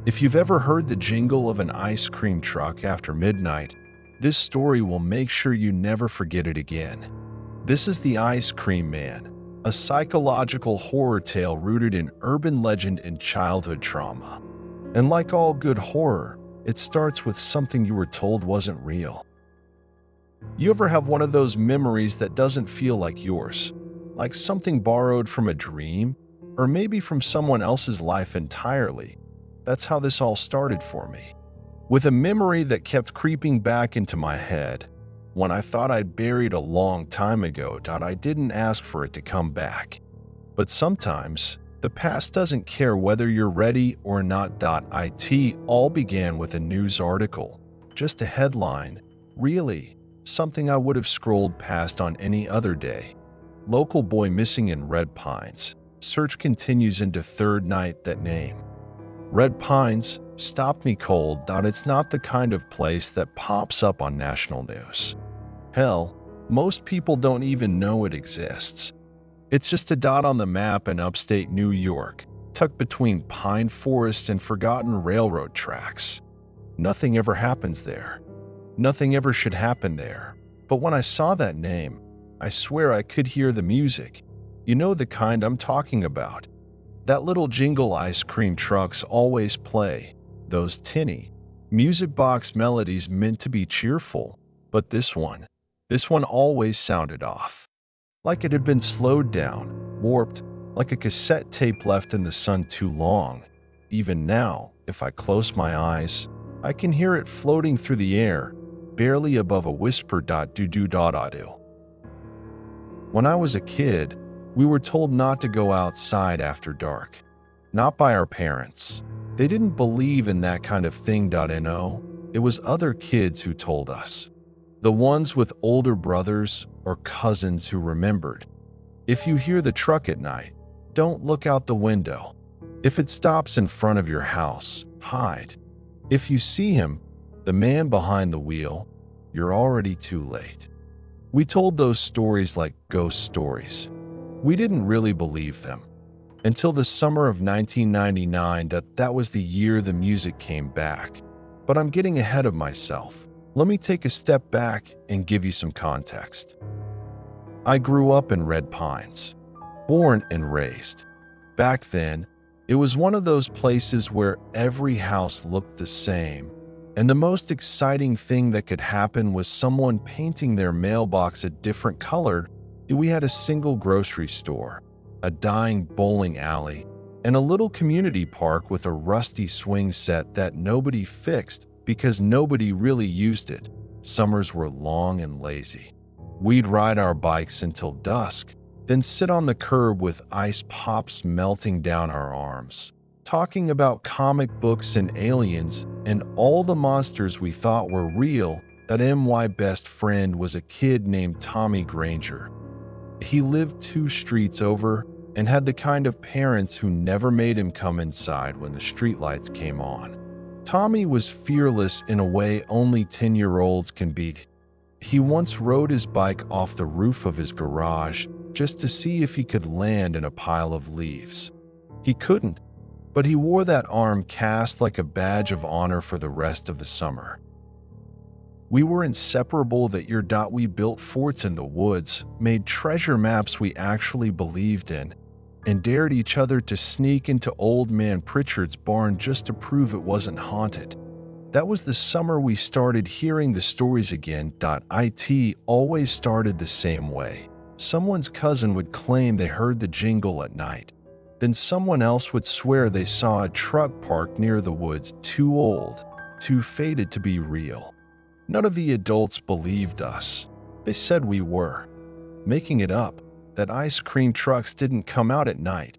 If you've ever heard the jingle of an ice cream truck after midnight, this story will make sure you never forget it again. This is The Ice Cream Man, a psychological horror tale rooted in urban legend and childhood trauma. And like all good horror, it starts with something you were told wasn't real. You ever have one of those memories that doesn't feel like yours? Like something borrowed from a dream? Or maybe from someone else's life entirely? That's how this all started for me. With a memory that kept creeping back into my head, one I thought I'd buried a long time ago. I didn't ask for it to come back. But sometimes, the past doesn't care whether you're ready or not. It all began with a news article. Just a headline. Really, something I would have scrolled past on any other day. Local boy missing in Red Pines. Search continues into third night. That name, Red Pines, stopped me cold. It's not the kind of place that pops up on national news. Hell, most people don't even know it exists. It's just a dot on the map in upstate New York, tucked between pine forest and forgotten railroad tracks. Nothing ever happens there. Nothing ever should happen there. But when I saw that name, I swear I could hear the music. You know the kind I'm talking about. That little jingle ice cream trucks always play. Those tinny music box melodies meant to be cheerful. But this one always sounded off. Like it had been slowed down, warped, like a cassette tape left in the sun too long. Even now, if I close my eyes, I can hear it floating through the air, barely above a whisper. Do. When I was a kid, we were told not to go outside after dark. Not by our parents. They didn't believe in that kind of thing. It was other kids who told us. The ones with older brothers or cousins who remembered. If you hear the truck at night, don't look out the window. If it stops in front of your house, hide. If you see him, the man behind the wheel, you're already too late. We told those stories like ghost stories. We didn't really believe them. Until the summer of 1999, that was the year the music came back. But I'm getting ahead of myself. Let me take a step back and give you some context. I grew up in Red Pines, born and raised. Back then, it was one of those places where every house looked the same, and the most exciting thing that could happen was someone painting their mailbox a different color. We had a single grocery store, a dying bowling alley, and a little community park with a rusty swing set that nobody fixed because nobody really used it. Summers were long and lazy. We'd ride our bikes until dusk, then sit on the curb with ice pops melting down our arms, talking about comic books and aliens and all the monsters we thought were real. My best friend was a kid named Tommy Granger. He lived 2 streets over and had the kind of parents who never made him come inside when the streetlights came on. Tommy was fearless in a way only 10-year-olds can be. He once rode his bike off the roof of his garage just to see if he could land in a pile of leaves. He couldn't, but he wore that arm cast like a badge of honor for the rest of the summer. We were inseparable. That year. We built forts in the woods, made treasure maps we actually believed in, and dared each other to sneak into Old Man Pritchard's barn just to prove it wasn't haunted. That was the summer we started hearing the stories again. It always started the same way. Someone's cousin would claim they heard the jingle at night. Then someone else would swear they saw a truck parked near the woods, too old, too faded to be real. None of the adults believed us. They said we were making it up, that ice cream trucks didn't come out at night.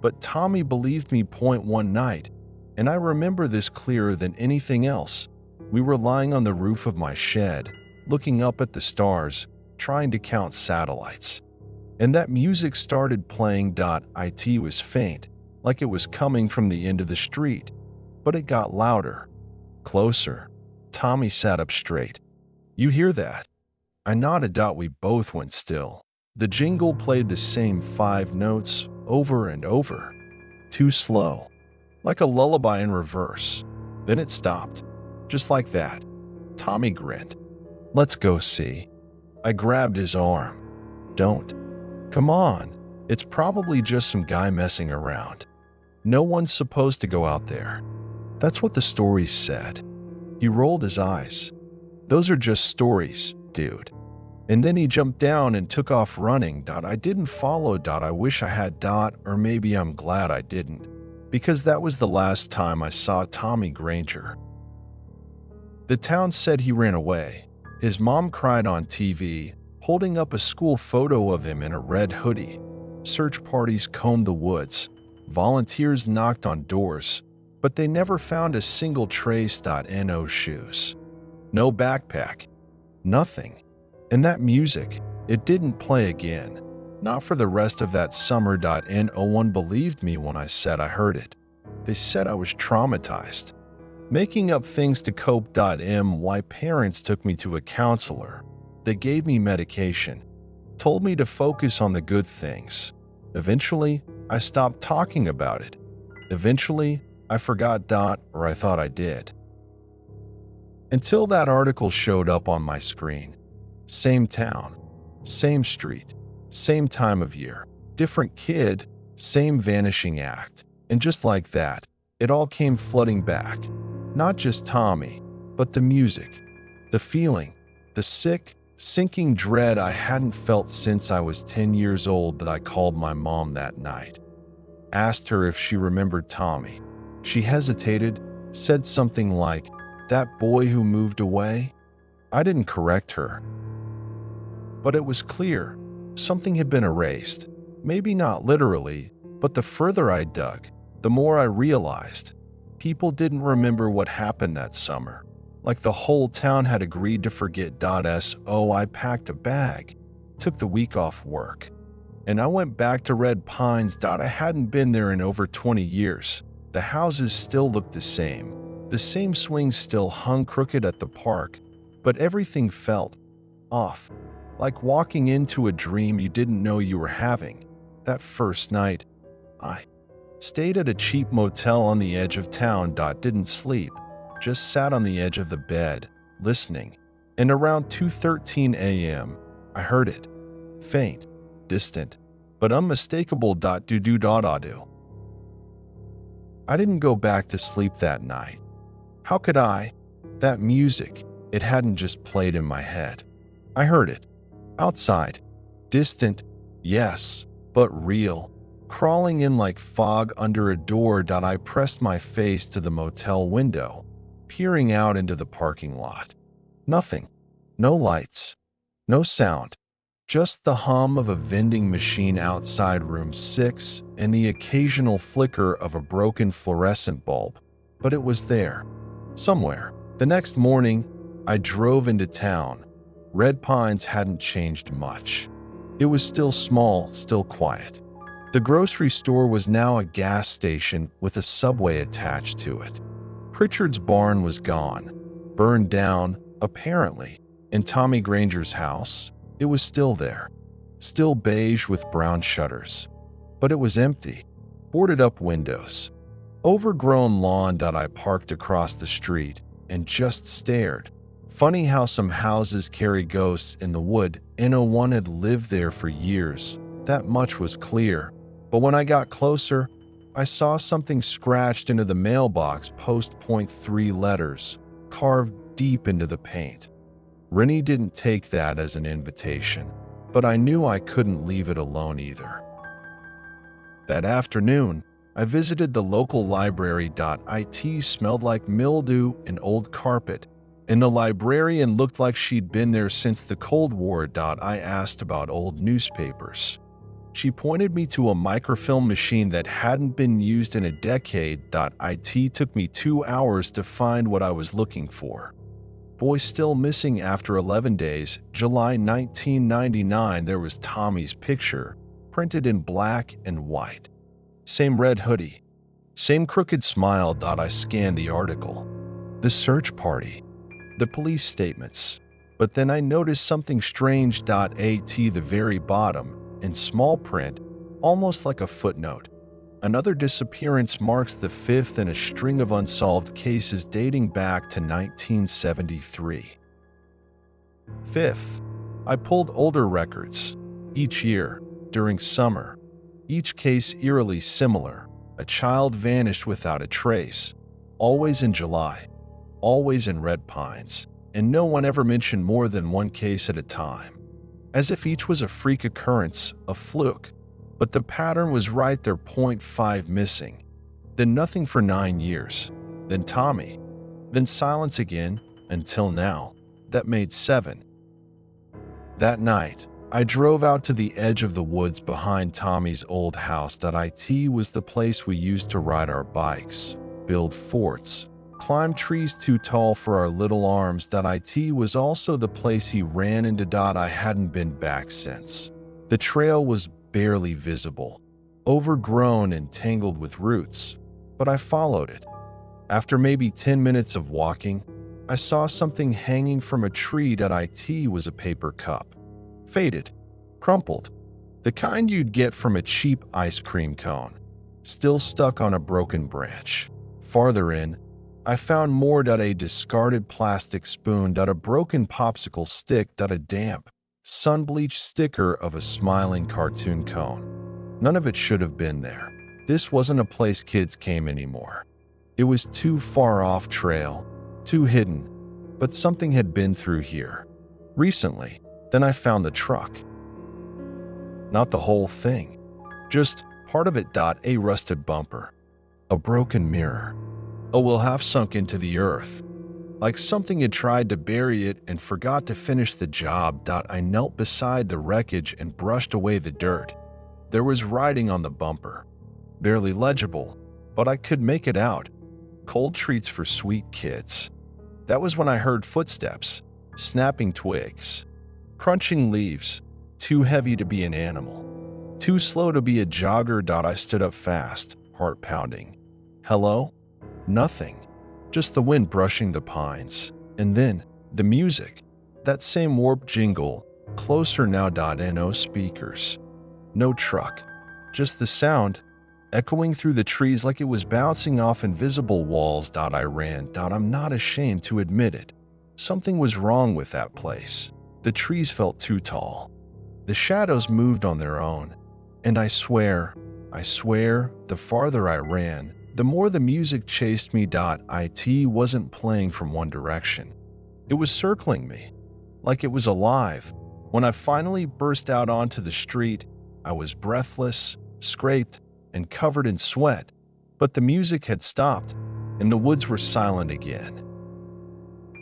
But Tommy believed me. One night, and I remember this clearer than anything else. We were lying on the roof of my shed, looking up at the stars, trying to count satellites. And that music started playing. It was faint, like it was coming from the end of the street. But it got louder, closer. Tommy sat up straight. "You hear that?" I nodded. We both went still. The jingle played the same 5 notes over and over. Too slow, like a lullaby in reverse. Then it stopped. Just like that. Tommy grinned. "Let's go see." I grabbed his arm. "Don't. Come on. It's probably just some guy messing around. No one's supposed to go out there." That's what the stories said. He rolled his eyes. "Those are just stories, dude." And then he jumped down and took off running. I didn't follow. I wish I had. Or maybe I'm glad I didn't, because that was the last time I saw Tommy Granger. The town said he ran away. His mom cried on TV, holding up a school photo of him in a red hoodie. Search parties combed the woods. Volunteers knocked on doors, but they never found a single trace. No shoes. No backpack. Nothing. And that music, it didn't play again. Not for the rest of that summer. No one believed me when I said I heard it. They said I was traumatized. Making up things to cope. My parents took me to a counselor. They gave me medication, told me to focus on the good things. Eventually, I stopped talking about it. Eventually, I forgot. Or I thought I did. Until that article showed up on my screen. Same town, same street, same time of year, different kid, same vanishing act. And just like that, it all came flooding back. Not just Tommy, but the music, the feeling, the sick, sinking dread I hadn't felt since I was 10 years old. I called my mom that night. Asked her if she remembered Tommy. She hesitated, said something like, "That boy who moved away?" I didn't correct her. But it was clear, something had been erased. Maybe not literally, but the further I dug, the more I realized. People didn't remember what happened that summer. Like the whole town had agreed to forget. I packed a bag, took the week off work, and I went back to Red Pines. I hadn't been there in over 20 years. The houses still looked the same. The same swings still hung crooked at the park, but everything felt off. Like walking into a dream you didn't know you were having. That first night, I stayed at a cheap motel on the edge of town. Didn't sleep, just sat on the edge of the bed, listening. And around 2:13 a.m., I heard it. Faint, distant, but unmistakable. Do. I didn't go back to sleep that night. How could I? That music, it hadn't just played in my head. I heard it. Outside. Distant, yes, but real. Crawling in like fog under a door. I pressed my face to the motel window, peering out into the parking lot. Nothing. No lights. No sound. Just the hum of a vending machine outside room 6 and the occasional flicker of a broken fluorescent bulb. But it was there. Somewhere. The next morning, I drove into town. Red Pines hadn't changed much. It was still small, still quiet. The grocery store was now a gas station with a subway attached to it. Pritchard's barn was gone, burned down, apparently. And Tommy Granger's house, it was still there. Still beige with brown shutters. But it was empty. Boarded up windows. Overgrown lawn. I parked across the street and just stared. Funny how some houses carry ghosts in the wood. No one had lived there for years. That much was clear. But when I got closer, I saw something scratched into the mailbox. Post .3 letters, carved deep into the paint. Rennie didn't take that as an invitation, but I knew I couldn't leave it alone either. That afternoon, I visited the local library. It smelled like mildew and old carpet, and the librarian looked like she'd been there since the Cold War. I asked about old newspapers. She pointed me to a microfilm machine that hadn't been used in a decade. It took me 2 hours to find what I was looking for. Boy still missing after 11 days, July 1999, there was Tommy's picture, printed in black and white. Same red hoodie. Same crooked smile. I scanned the article. The search party. The police statements. But then I noticed something strange. At the very bottom, in small print, almost like a footnote. Another disappearance marks the fifth in a string of unsolved cases dating back to 1973. Fifth, I pulled older records. Each year, during summer, each case eerily similar. A child vanished without a trace, always in July, always in Red Pines, and no one ever mentioned more than one case at a time, as if each was a freak occurrence, a fluke. But the pattern was right there. Point 5 missing, then nothing for 9 years, then Tommy, then silence again, until now. That made 7. That night, I drove out to the edge of the woods behind Tommy's old house. It was the place we used to ride our bikes, build forts, climb trees too tall for our little arms. It was also the place he ran into. I hadn't been back since. The trail was barely visible, overgrown and tangled with roots, but I followed it. After maybe 10 minutes of walking, I saw something hanging from a tree. It was a paper cup. Faded, crumpled, the kind you'd get from a cheap ice cream cone, still stuck on a broken branch. Farther in, I found more. A discarded plastic spoon. A broken popsicle stick. A damp, sun-bleached sticker of a smiling cartoon cone. None of it should have been there. This wasn't a place kids came anymore. It was too far off trail, too hidden, but something had been through here recently. Then I found the truck. Not the whole thing, just part of it. A rusted bumper, a broken mirror, a will have sunk into the earth, like something had tried to bury it and forgot to finish the job. I knelt beside the wreckage and brushed away the dirt. There was writing on the bumper, barely legible, but I could make it out. Cold treats for sweet kids. That was when I heard footsteps, snapping twigs, crunching leaves, too heavy to be an animal, too slow to be a jogger. I stood up fast, heart pounding. Hello? Nothing. Just the wind brushing the pines. And then, the music. That same warped jingle, closer now. No speakers. No truck. Just the sound, echoing through the trees like it was bouncing off invisible walls. I ran. I'm not ashamed to admit it. Something was wrong with that place. The trees felt too tall. The shadows moved on their own. And I swear, the farther I ran, the more the music chased me. It wasn't playing from one direction. It was circling me, like it was alive. When I finally burst out onto the street, I was breathless, scraped, and covered in sweat. But the music had stopped, and the woods were silent again.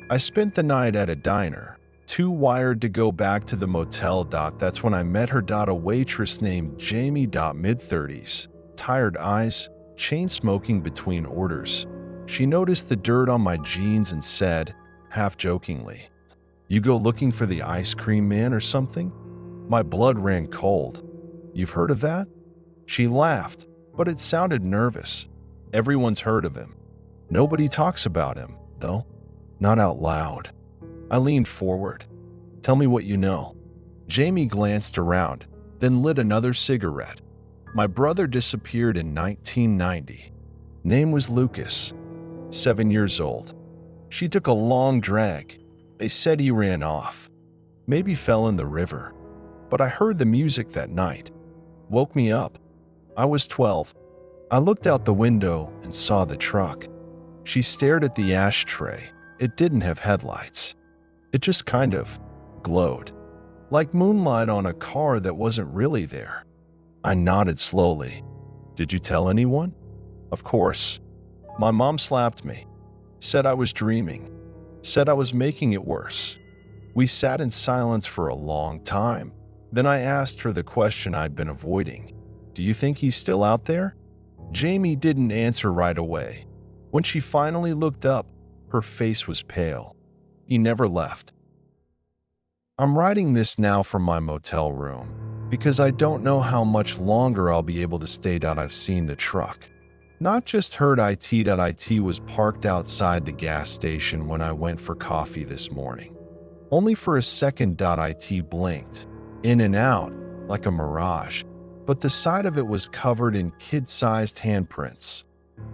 I spent the night at a diner, too wired to go back to the motel. That's when I met her. A waitress named Jamie. Mid-30s, tired eyes, chain smoking between orders. She noticed the dirt on my jeans and said, half jokingly, "You go looking for the ice cream man or something?" My blood ran cold. "You've heard of that?" She laughed, but it sounded nervous. "Everyone's heard of him. Nobody talks about him, though. Not out loud." I leaned forward. "Tell me what you know." Jamie glanced around, then lit another cigarette. "My brother disappeared in 1990. Name was Lucas. 7 years old. She took a long drag. They said he ran off. Maybe fell in the river. But I heard the music that night. Woke me up. I was 12. I looked out the window and saw the truck." She stared at the ashtray. It didn't have headlights. It just kind of glowed, like moonlight on a car that wasn't really there. I nodded slowly. "Did you tell anyone?" "Of course. My mom slapped me. Said I was dreaming. Said I was making it worse." We sat in silence for a long time. Then I asked her the question I'd been avoiding. "Do you think he's still out there?" Jamie didn't answer right away. When she finally looked up, her face was pale. "He never left." I'm writing this now from my motel room, because I don't know how much longer I'll be able to stay. I've seen the truck. Not just heard it. It was parked outside the gas station when I went for coffee this morning. Only for a second. It blinked, in and out, like a mirage. but the side of it was covered in kid-sized handprints,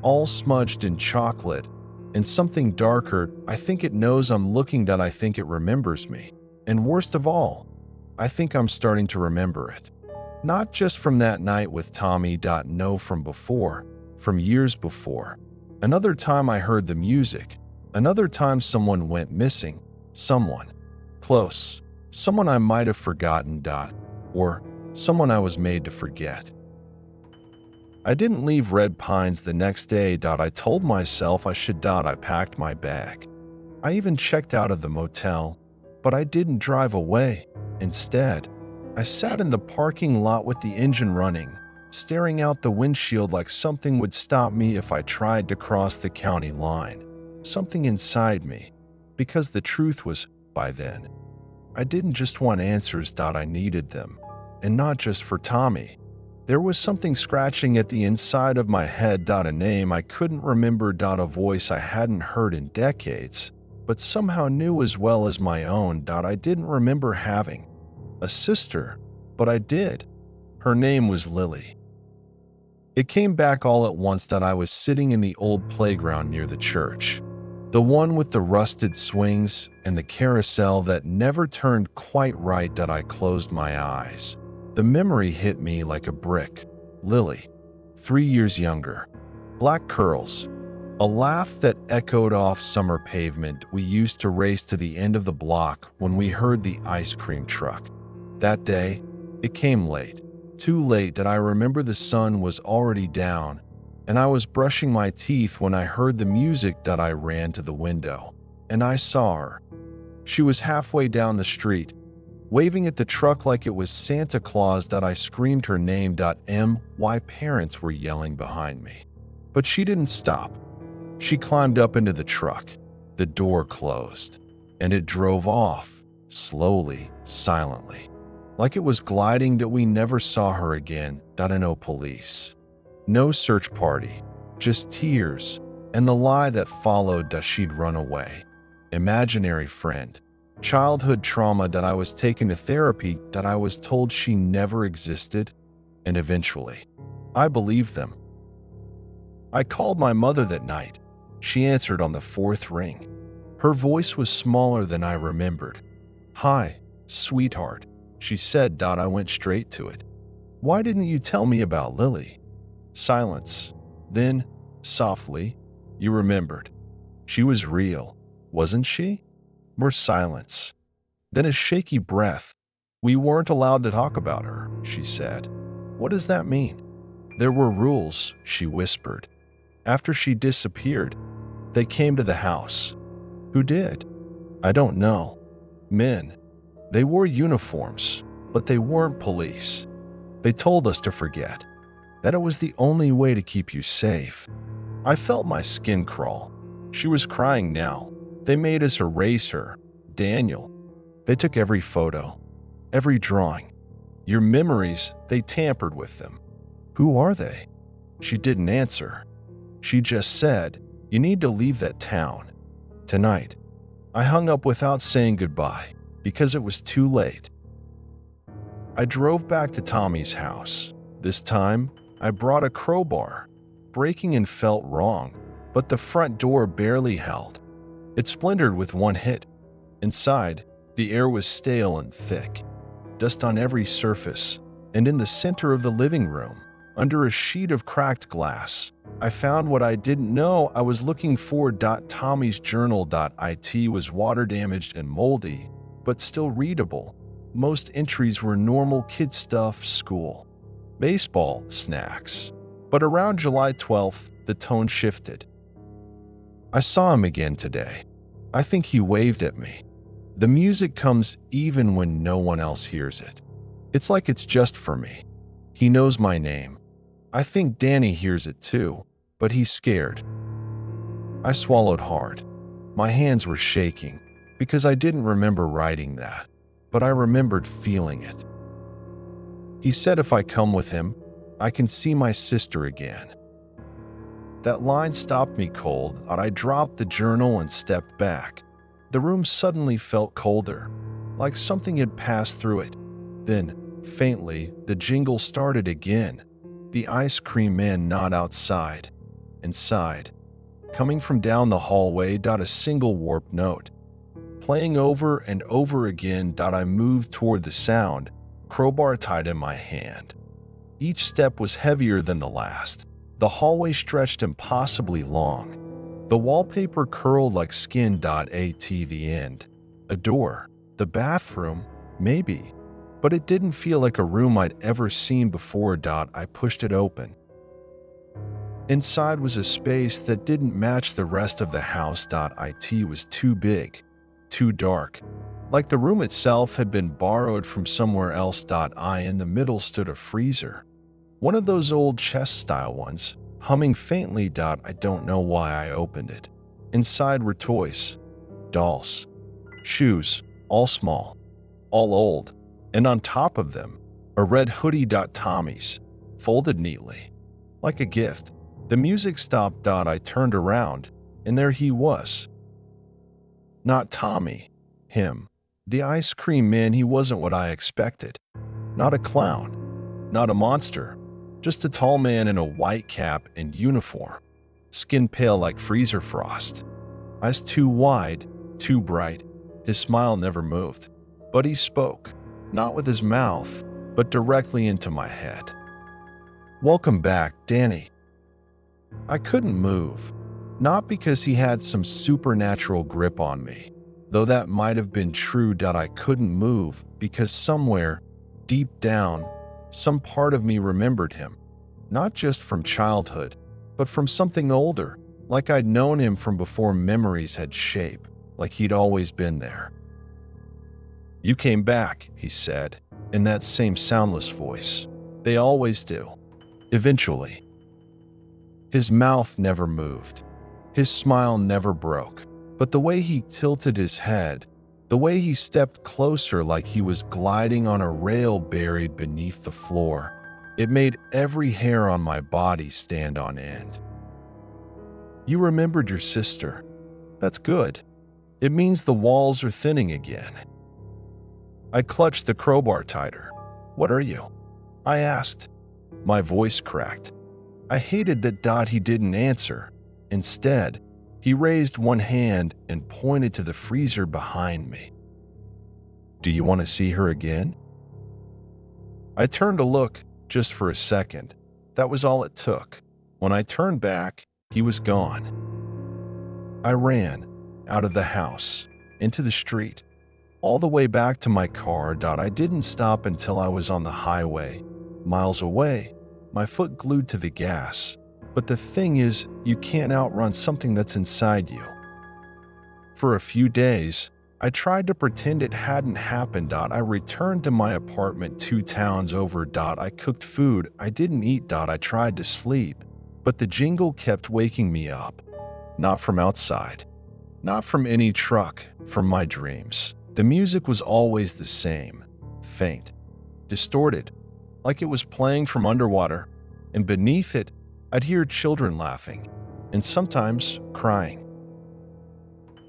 all smudged in chocolate, and something darker. I think it knows I'm looking, that I think it remembers me. And worst of all, I think I'm starting to remember it. Not just from that night with Tommy. No, from before, from years before. Another time I heard the music. Another time someone went missing. Someone close. Someone I might have forgotten. Or someone I was made to forget. I didn't leave Red Pines the next day. I told myself I should. I packed my bag. I even checked out of the motel, but I didn't drive away. Instead, I sat in the parking lot with the engine running, staring out the windshield like something would stop me if I tried to cross the county line. Something inside me, because the truth was, by then, I didn't just want answers. I needed them, and not just for Tommy. There was something scratching at the inside of my head. A name I couldn't remember. A voice I hadn't heard in decades, but somehow knew as well as my own. I didn't remember having a sister, but I did. Her name was Lily. It came back all at once. I was sitting in the old playground near the church, the one with the rusted swings and the carousel that never turned quite right. I closed my eyes. The memory hit me like a brick. Lily, 3 years younger, black curls, a laugh that echoed off summer pavement. We used to race to the end of the block when we heard the ice cream truck. That day, it came late, too late that I remember the sun was already down, and I was brushing my teeth when I heard the music. I ran to the window, and I saw her. She was halfway down the street, waving at the truck like it was Santa Claus. I screamed her name. My parents were yelling behind me. But she didn't stop. She climbed up into the truck. The door closed, and it drove off, slowly, silently, like it was gliding. We never saw her again. No police, no search party, just tears, and the lie that followed. She'd run away. Imaginary friend. Childhood trauma. I was taken to therapy. I was told she never existed, and eventually, I believed them. I called my mother that night. She answered on the 4th ring. Her voice was smaller than I remembered. "Hi, sweetheart," she said. I went straight to it. "Why didn't you tell me about Lily?" Silence. Then, softly, "You remembered. She was real, wasn't she?" More silence. Then a shaky breath. "We weren't allowed to talk about her," she said. "What does that mean?" "There were rules," she whispered. "After she disappeared, they came to the house." "Who did?" "I don't know. Men. They wore uniforms, but they weren't police. They told us to forget, that it was the only way to keep you safe." I felt my skin crawl. She was crying now. "They made us erase her, Daniel. They took every photo, every drawing. Your memories, they tampered with them." "Who are they?" She didn't answer. She just said, "You need to leave that town. Tonight." I hung up without saying goodbye, because it was too late. I drove back to Tommy's house. This time, I brought a crowbar. Breaking in felt wrong, but the front door barely held. It splintered with one hit. Inside, the air was stale and thick. Dust on every surface, and in the center of the living room, under a sheet of cracked glass, I found what I didn't know I was looking for. Tommy's journal. It was water damaged and moldy, but still readable. Most entries were normal kid stuff, school, baseball, snacks. But around July 12th, the tone shifted. I saw him again today. I think he waved at me. The music comes even when no one else hears it. It's like it's just for me. He knows my name. I think Danny hears it too, but he's scared. I swallowed hard. My hands were shaking because I didn't remember writing that, but I remembered feeling it. He said if I come with him, I can see my sister again. That line stopped me cold. I dropped the journal and stepped back. The room suddenly felt colder, like something had passed through it. Then, Faintly, the jingle started again. The ice cream man not outside. Inside. Coming from down the hallway. A single warped note. Playing over and over again. I moved toward the sound, crowbar tied in my hand. Each step was heavier than the last. The hallway stretched impossibly long. The wallpaper curled like skin. At the end. A door. The bathroom. Maybe. But it didn't feel like a room I'd ever seen before. I pushed it open. Inside was a space that didn't match the rest of the house. It was too big, too dark, like the room itself had been borrowed from somewhere else. In the middle stood a freezer, one of those old chest-style ones, humming faintly. I don't know why I opened it. Inside were toys, dolls, shoes, all small, all old, and on top of them, a red hoodie. Tommy's, folded neatly, like a gift. The music stopped. I turned around, and there he was. Not Tommy. Him. The ice cream man. He wasn't what I expected. Not a clown. Not a monster. Just a tall man in a white cap and uniform. Skin pale like freezer frost. Eyes too wide, too bright. His smile never moved. But he spoke. Not with his mouth, but directly into my head. "Welcome back, Danny." I couldn't move, not because he had some supernatural grip on me, though that might have been true. I couldn't move because somewhere, deep down, some part of me remembered him, not just from childhood, but from something older, like I'd known him from before memories had shape, like he'd always been there. "You came back," he said, in that same soundless voice. "They always do. Eventually." His mouth never moved. His smile never broke. But the way he tilted his head, the way he stepped closer like he was gliding on a rail buried beneath the floor, it made every hair on my body stand on end. "You remembered your sister. That's good. It means the walls are thinning again." I clutched the crowbar tighter. "What are you?" I asked. My voice cracked. I hated that. He didn't answer. Instead, he raised one hand and pointed to the freezer behind me. "Do you want to see her again?" I turned to look, just for a second. That was all it took. When I turned back, he was gone. I ran, out of the house, into the street, all the way back to my car. I didn't stop until I was on the highway, miles away, my foot glued to the gas. But the thing is, you can't outrun something that's inside you. For a few days, I tried to pretend it hadn't happened. I returned to my apartment 2 towns over. I cooked food I didn't eat. I tried to sleep, but the jingle kept waking me up. Not from outside, not from any truck, from my dreams. The music was always the same, faint, distorted, like it was playing from underwater, and beneath it, I'd hear children laughing, and sometimes crying.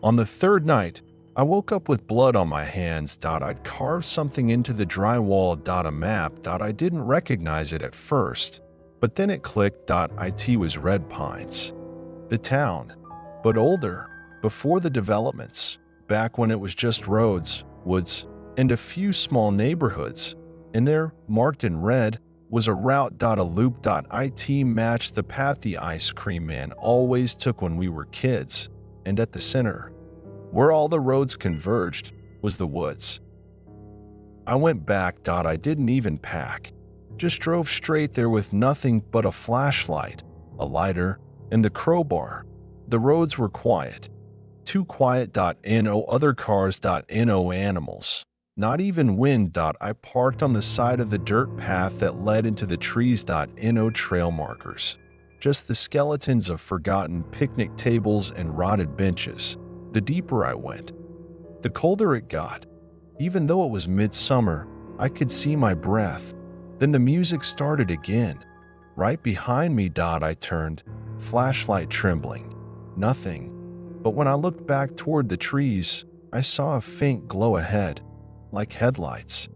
On the 3rd night, I woke up with blood on my hands. I'd carved something into the drywall. A map. I didn't recognize it at first, but then it clicked. It was Red Pines. The town, but older, before the developments, back when it was just roads, woods, and a few small neighborhoods. And there, marked in red, was a route. A loop. It matched the path the ice cream man always took when we were kids, and at the center, where all the roads converged, was the woods. I went back. I didn't even pack, just drove straight there with nothing but a flashlight, a lighter, and the crowbar. The roads were quiet. Too quiet. No other cars. No animals. Not even wind. I parked on the side of the dirt path that led into the trees. No trail markers. Just the skeletons of forgotten picnic tables and rotted benches. The deeper I went, the colder it got. Even though it was midsummer, I could see my breath. Then the music started again. Right behind me. I turned, flashlight trembling. Nothing. But when I looked back toward the trees, I saw a faint glow ahead, like headlights.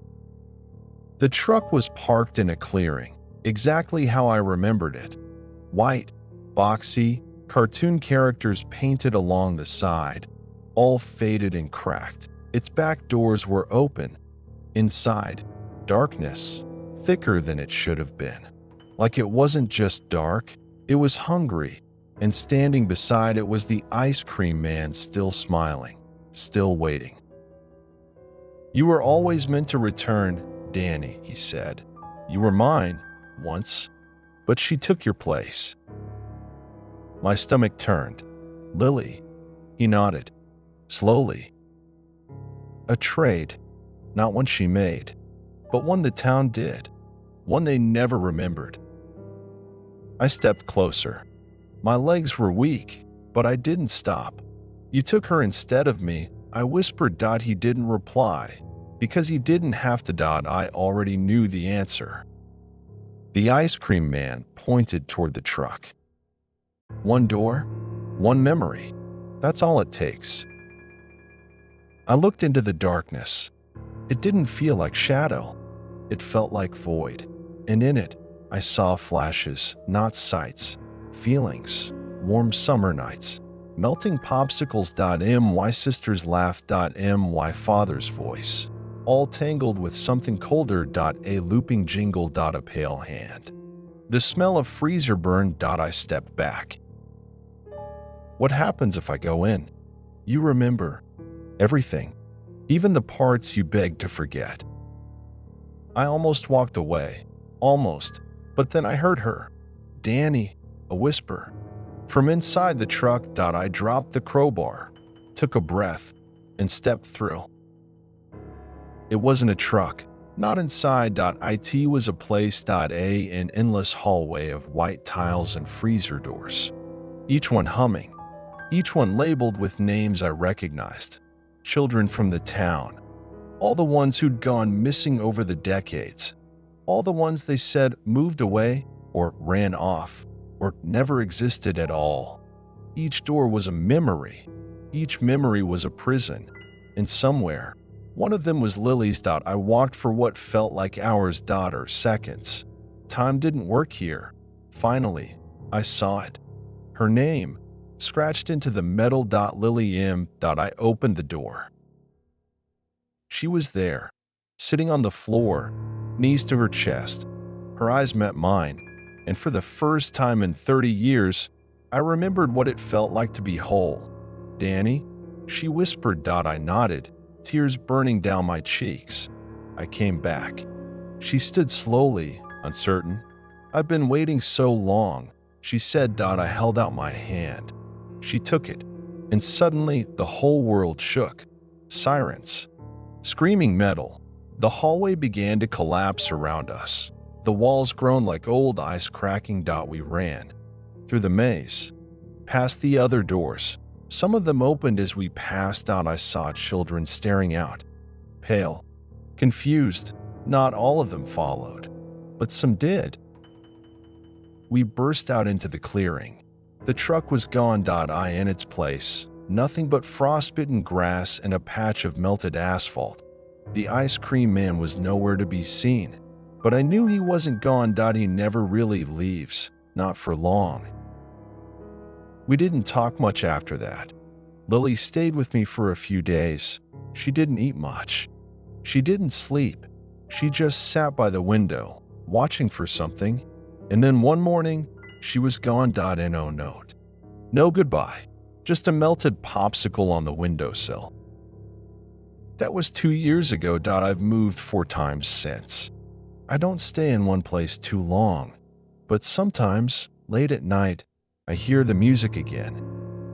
The truck was parked in a clearing, exactly how I remembered it. White, boxy, cartoon characters painted along the side, all faded and cracked. Its back doors were open. Inside, darkness, thicker than it should have been. Like it wasn't just dark, it was hungry, and standing beside it was the ice cream man, still smiling, still waiting. "You were always meant to return, Danny," he said. "You were mine, once, but she took your place." My stomach turned. "Lily," he nodded, slowly. "A trade, not one she made, but one the town did, one they never remembered." I stepped closer. My legs were weak, but I didn't stop. "You took her instead of me," I whispered. He didn't reply, because he didn't have to. I already knew the answer. The ice cream man pointed toward the truck. "One door, one memory. That's all it takes." I looked into the darkness. It didn't feel like shadow. It felt like void. And in it, I saw flashes, not sights, feelings, warm summer nights, melting popsicles. My sister's laugh. My father's voice, all tangled with something colder. A looping jingle. A pale hand. The smell of freezer burn. I stepped back. "What happens if I go in? You remember everything, even the parts you begged to forget." I almost walked away, almost, but then I heard her. "Danny," a whisper. From inside the truck. I dropped the crowbar, took a breath, and stepped through. It wasn't a truck, not inside. It was a place. An endless hallway of white tiles and freezer doors, each one humming, each one labeled with names I recognized. Children from the town, all the ones who'd gone missing over the decades, all the ones they said moved away or ran off or never existed at all. Each door was a memory. Each memory was a prison. And somewhere, one of them was Lily's. I walked for what felt like hours. Or seconds. Time didn't work here. Finally, I saw it. Her name, scratched into the metal. Lily M. I opened the door. She was there, sitting on the floor, knees to her chest. Her eyes met mine, and for the first time in 30 years, I remembered what it felt like to be whole. "Danny?" she whispered. I nodded, tears burning down my cheeks. I came back. She stood slowly, uncertain. "I've been waiting so long," she said. I held out my hand. She took it, and suddenly the whole world shook. Sirens, screaming metal. The hallway began to collapse around us. The walls groaned like old ice cracking. We ran through the maze, past the other doors. Some of them opened as we passed out. I saw children staring out, pale, confused. Not all of them followed, but some did. We burst out into the clearing. The truck was gone. In its place, nothing but frostbitten grass and a patch of melted asphalt. The ice cream man was nowhere to be seen, but I knew he wasn't gone. He never really leaves, not for long. We didn't talk much after that. Lily stayed with me for a few days. She didn't eat much. She didn't sleep. She just sat by the window, watching for something. And then one morning, she was gone. No note. No goodbye. Just a melted popsicle on the windowsill. That was 2 years ago. I've moved 4 times since. I don't stay in one place too long, but sometimes, late at night, I hear the music again,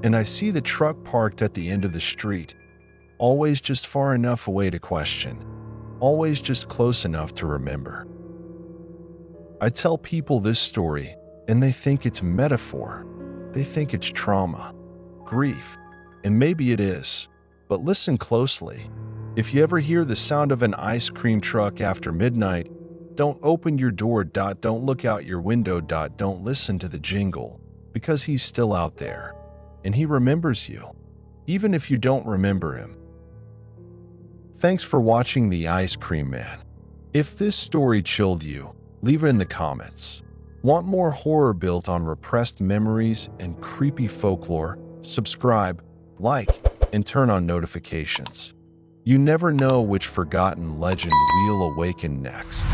and I see the truck parked at the end of the street, always just far enough away to question, always just close enough to remember. I tell people this story, and they think it's metaphor. They think it's trauma, grief, and maybe it is, but listen closely. If you ever hear the sound of an ice cream truck after midnight, don't open your door. Don't look out your window. Don't listen to the jingle, because he's still out there, and he remembers you, even if you don't remember him. Thanks for watching The Ice Cream Man. If this story chilled you, leave it in the comments. Want more horror built on repressed memories and creepy folklore? Subscribe, like, and turn on notifications. You never know which forgotten legend we'll awaken next.